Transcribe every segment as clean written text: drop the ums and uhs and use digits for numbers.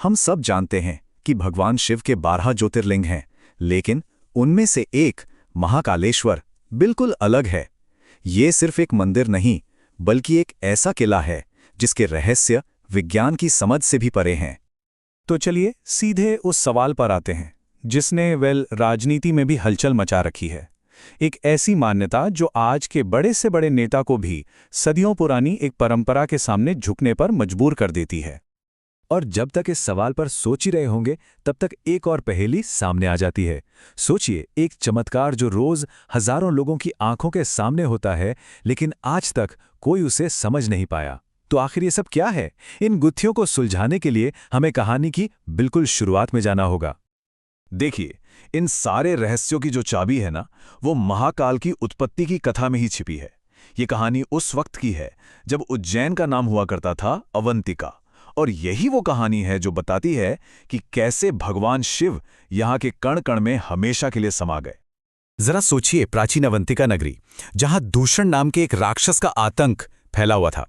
हम सब जानते हैं कि भगवान शिव के 12 ज्योतिर्लिंग हैं, लेकिन उनमें से एक महाकालेश्वर बिल्कुल अलग है। ये सिर्फ एक मंदिर नहीं, बल्कि एक ऐसा किला है जिसके रहस्य विज्ञान की समझ से भी परे हैं। तो चलिए सीधे उस सवाल पर आते हैं जिसने राजनीति में भी हलचल मचा रखी है। एक ऐसी मान्यता जो आज के बड़े से बड़े नेता को भी सदियों पुरानी एक परंपरा के सामने झुकने पर मजबूर कर देती है। और जब तक इस सवाल पर सोच ही रहे होंगे तब तक एक और पहेली सामने आ जाती है। सोचिए, एक चमत्कार जो रोज हजारों लोगों की आंखों के सामने होता है, लेकिन आज तक कोई उसे समझ नहीं पाया। तो आखिर ये सब क्या है? इन गुत्थियों को सुलझाने के लिए हमें कहानी की बिल्कुल शुरुआत में जाना होगा। देखिए, इन सारे रहस्यों की जो चाबी है ना, वो महाकाल की उत्पत्ति की कथा में ही छिपी है। ये कहानी उस वक्त की है जब उज्जैन का नाम हुआ करता था अवंतिका, और यही वो कहानी है जो बताती है कि कैसे भगवान शिव यहाँ के कण कण में हमेशा के लिए समा गए। जरा सोचिए, प्राचीन अवंतिका नगरी, जहां दूषण नाम के एक राक्षस का आतंक फैला हुआ था।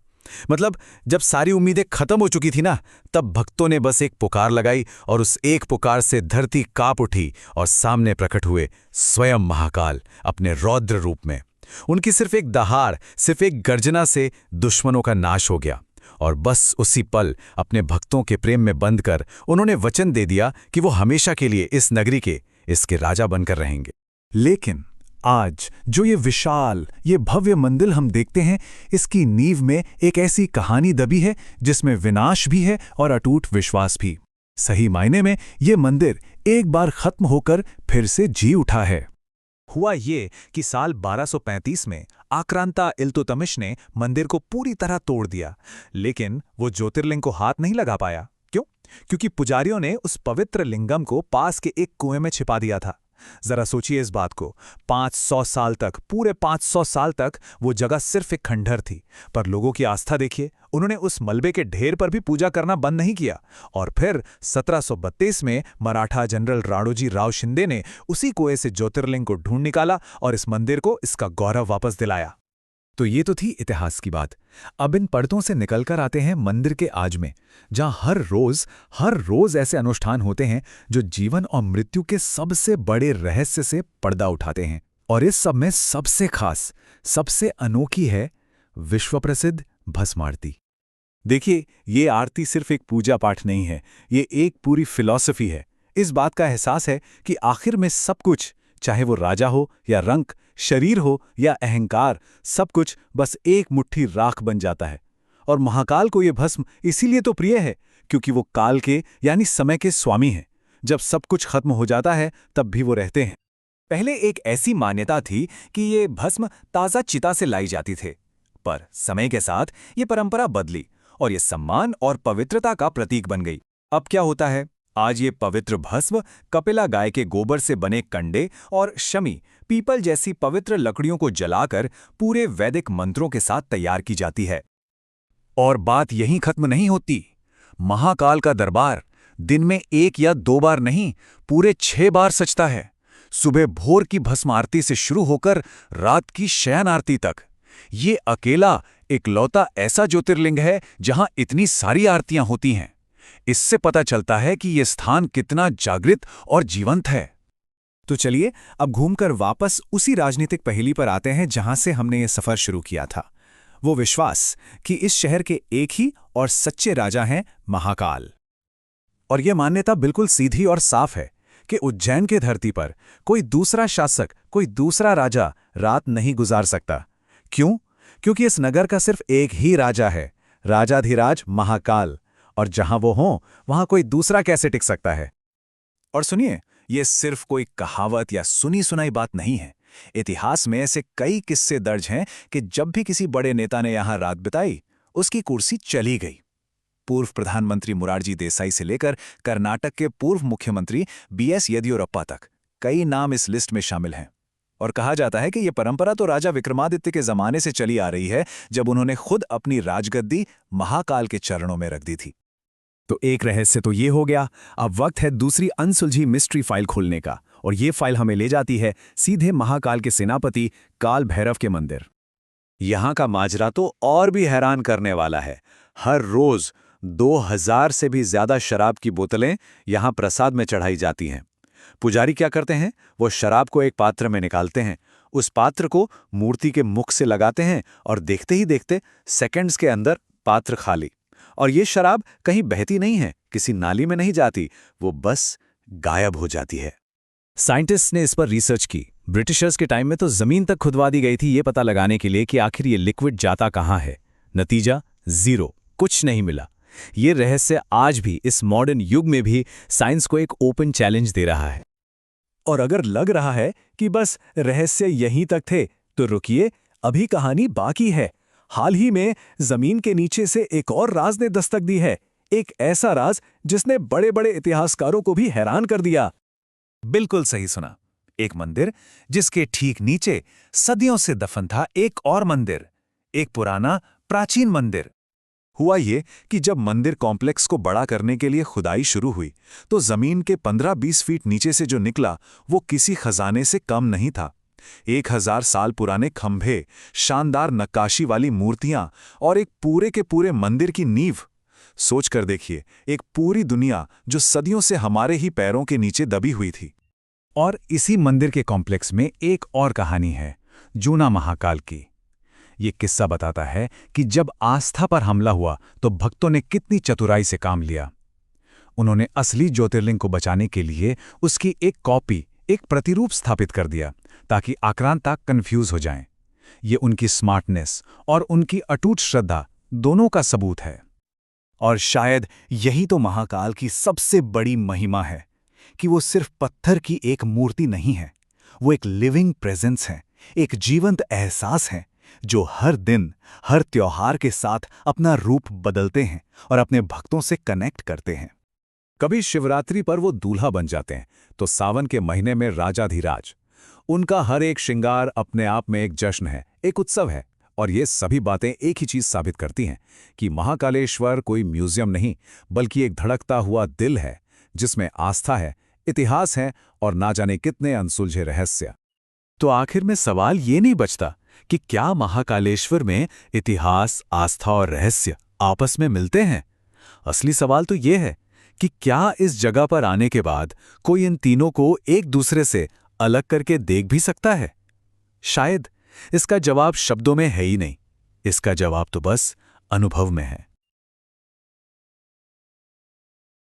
मतलब जब सारी उम्मीदें खत्म हो चुकी थी ना, तब भक्तों ने बस एक पुकार लगाई और उस एक पुकार से धरती कांप उठी और सामने प्रकट हुए स्वयं महाकाल अपने रौद्र रूप में। उनकी सिर्फ एक दहाड़, सिर्फ एक गर्जना से दुश्मनों का नाश हो गया, और बस उसी पल अपने भक्तों के प्रेम में बंधकर उन्होंने वचन दे दिया कि वो हमेशा के लिए इस नगरी के, इसके राजा बनकर रहेंगे। लेकिन आज जो ये विशाल, ये भव्य मंदिर हम देखते हैं, इसकी नींव में एक ऐसी कहानी दबी है जिसमें विनाश भी है और अटूट विश्वास भी। सही मायने में ये मंदिर एक बार खत्म होकर फिर से जी उठा है। हुआ ये कि साल 1235 में आक्रांता इल्तुतमिश ने मंदिर को पूरी तरह तोड़ दिया, लेकिन वो ज्योतिर्लिंग को हाथ नहीं लगा पाया। क्यों? क्योंकि पुजारियों ने उस पवित्र लिंगम को पास के एक कुएं में छिपा दिया था। जरा सोचिए इस बात को, 500 साल तक, पूरे 500 साल तक वो जगह सिर्फ एक खंडहर थी, पर लोगों की आस्था देखिए, उन्होंने उस मलबे के ढेर पर भी पूजा करना बंद नहीं किया। और फिर 1732 में मराठा जनरल राणोजी राव शिंदे ने उसी कुएं से ज्योतिर्लिंग को ढूंढ निकाला और इस मंदिर को इसका गौरव वापस दिलाया। तो ये तो थी इतिहास की बात। अब इन पर्दों से निकलकर आते हैं मंदिर के आज में, जहां हर रोज ऐसे अनुष्ठान होते हैं जो जीवन और मृत्यु के सबसे बड़े रहस्य से पर्दा उठाते हैं। और इस सब में सबसे खास, सबसे अनोखी है विश्व प्रसिद्ध भस्म आरती। देखिए, ये आरती सिर्फ एक पूजा पाठ नहीं है, ये एक पूरी फिलॉसफी है। इस बात का एहसास है कि आखिर में सब कुछ, चाहे वो राजा हो या रंक, शरीर हो या अहंकार, सब कुछ बस एक मुट्ठी राख बन जाता है। और महाकाल को ये भस्म इसीलिए तो प्रिय है क्योंकि वो काल के, यानी समय के स्वामी हैं। जब सब कुछ खत्म हो जाता है तब भी वो रहते हैं। पहले एक ऐसी मान्यता थी कि ये भस्म ताज़ा चिता से लाई जाती थे, पर समय के साथ ये परंपरा बदली और ये सम्मान और पवित्रता का प्रतीक बन गई। अब क्या होता है? आज ये पवित्र भस्म कपिला गाय के गोबर से बने कंडे और शमी, पीपल जैसी पवित्र लकड़ियों को जलाकर पूरे वैदिक मंत्रों के साथ तैयार की जाती है। और बात यहीं खत्म नहीं होती। महाकाल का दरबार दिन में 1 या 2 बार नहीं, पूरे 6 बार सजता है। सुबह भोर की भस्म आरती से शुरू होकर रात की शयन आरती तक। ये अकेला इकलौता ऐसा ज्योतिर्लिंग है जहां इतनी सारी आरतियां होती हैं। इससे पता चलता है कि यह स्थान कितना जागृत और जीवंत है। तो चलिए अब घूमकर वापस उसी राजनीतिक पहेली पर आते हैं जहां से हमने ये सफर शुरू किया था। वो विश्वास कि इस शहर के एक ही और सच्चे राजा हैं, महाकाल। और यह मान्यता बिल्कुल सीधी और साफ है कि उज्जैन के धरती पर कोई दूसरा शासक, कोई दूसरा राजा रात नहीं गुजार सकता। क्यों? क्योंकि इस नगर का सिर्फ एक ही राजा है, राजाधिराज महाकाल। और जहां वो हों, वहां कोई दूसरा कैसे टिक सकता है? और सुनिए, ये सिर्फ कोई कहावत या सुनी सुनाई बात नहीं है। इतिहास में ऐसे कई किस्से दर्ज हैं कि जब भी किसी बड़े नेता ने यहां रात बिताई, उसकी कुर्सी चली गई। पूर्व प्रधानमंत्री मोरारजी देसाई से लेकर कर्नाटक के पूर्व मुख्यमंत्री बीएस येदियुरप्पा तक कई नाम इस लिस्ट में शामिल हैं। और कहा जाता है कि यह परंपरा तो राजा विक्रमादित्य के जमाने से चली आ रही है, जब उन्होंने खुद अपनी राजगद्दी महाकाल के चरणों में रख दी थी। तो एक रहस्य तो ये हो गया। अब वक्त है दूसरी अनसुलझी मिस्ट्री फाइल खोलने का, और ये फाइल हमें ले जाती है सीधे महाकाल के सेनापति काल भैरव के मंदिर। यहां का माजरा तो और भी हैरान करने वाला है। हर रोज 2000 से भी ज्यादा शराब की बोतलें यहां प्रसाद में चढ़ाई जाती हैं। पुजारी क्या करते हैं, वो शराब को एक पात्र में निकालते हैं, उस पात्र को मूर्ति के मुख से लगाते हैं और देखते ही देखते सेकंड्स के अंदर पात्र खाली। और ये शराब कहीं बहती नहीं है, किसी नाली में नहीं जाती, वो बस गायब हो जाती है। साइंटिस्ट ने इस पर रिसर्च की। ब्रिटिशर्स के टाइम में तो जमीन तक खुदवा दी गई थी ये पता लगाने के लिए कि आखिर ये लिक्विड जाता कहाँ है। नतीजा 0, कुछ नहीं मिला। ये रहस्य आज भी इस मॉडर्न युग में भी साइंस को एक ओपन चैलेंज दे रहा है। और अगर लग रहा है कि बस रहस्य यहीं तक थे, तो रुकिए, अभी कहानी बाकी है। हाल ही में जमीन के नीचे से एक और राज ने दस्तक दी है, एक ऐसा राज जिसने बड़े बड़े इतिहासकारों को भी हैरान कर दिया। बिल्कुल सही सुना। एक मंदिर जिसके ठीक नीचे सदियों से दफन था एक और मंदिर, एक पुराना प्राचीन मंदिर। हुआ ये कि जब मंदिर कॉम्प्लेक्स को बड़ा करने के लिए खुदाई शुरू हुई, तो जमीन के 15-20 फीट नीचे से जो निकला वो किसी खजाने से कम नहीं था। 1000 साल पुराने खंभे, शानदार नक्काशी वाली मूर्तियां और एक पूरे के पूरे मंदिर की नींव। सोच कर देखिए, एक पूरी दुनिया जो सदियों से हमारे ही पैरों के नीचे दबी हुई थी। और इसी मंदिर के कॉम्प्लेक्स में एक और कहानी है, जूना महाकाल की। ये किस्सा बताता है कि जब आस्था पर हमला हुआ तो भक्तों ने कितनी चतुराई से काम लिया। उन्होंने असली ज्योतिर्लिंग को बचाने के लिए उसकी एक कॉपी, एक प्रतिरूप स्थापित कर दिया, ताकि आक्रांता कंफ्यूज हो जाएं। ये उनकी स्मार्टनेस और उनकी अटूट श्रद्धा दोनों का सबूत है। और शायद यही तो महाकाल की सबसे बड़ी महिमा है कि वो सिर्फ पत्थर की एक मूर्ति नहीं है, वो एक लिविंग प्रेजेंस है, एक जीवंत एहसास है जो हर दिन, हर त्योहार के साथ अपना रूप बदलते हैं और अपने भक्तों से कनेक्ट करते हैं। कभी शिवरात्रि पर वो दूल्हा बन जाते हैं, तो सावन के महीने में राजाधिराज। उनका हर एक श्रृंगार अपने आप में एक जश्न है, एक उत्सव है। और ये सभी बातें एक ही चीज साबित करती हैं कि महाकालेश्वर कोई म्यूजियम नहीं, बल्कि एक धड़कता हुआ दिल है, जिसमें आस्था है, इतिहास है और ना जाने कितने अनसुलझे रहस्य। तो आखिर में सवाल ये नहीं बचता कि क्या महाकालेश्वर में इतिहास, आस्था और रहस्य आपस में मिलते हैं? असली सवाल तो ये है कि क्या इस जगह पर आने के बाद कोई इन तीनों को एक दूसरे से अलग करके देख भी सकता है? शायद इसका जवाब शब्दों में है ही नहीं, इसका जवाब तो बस अनुभव में है।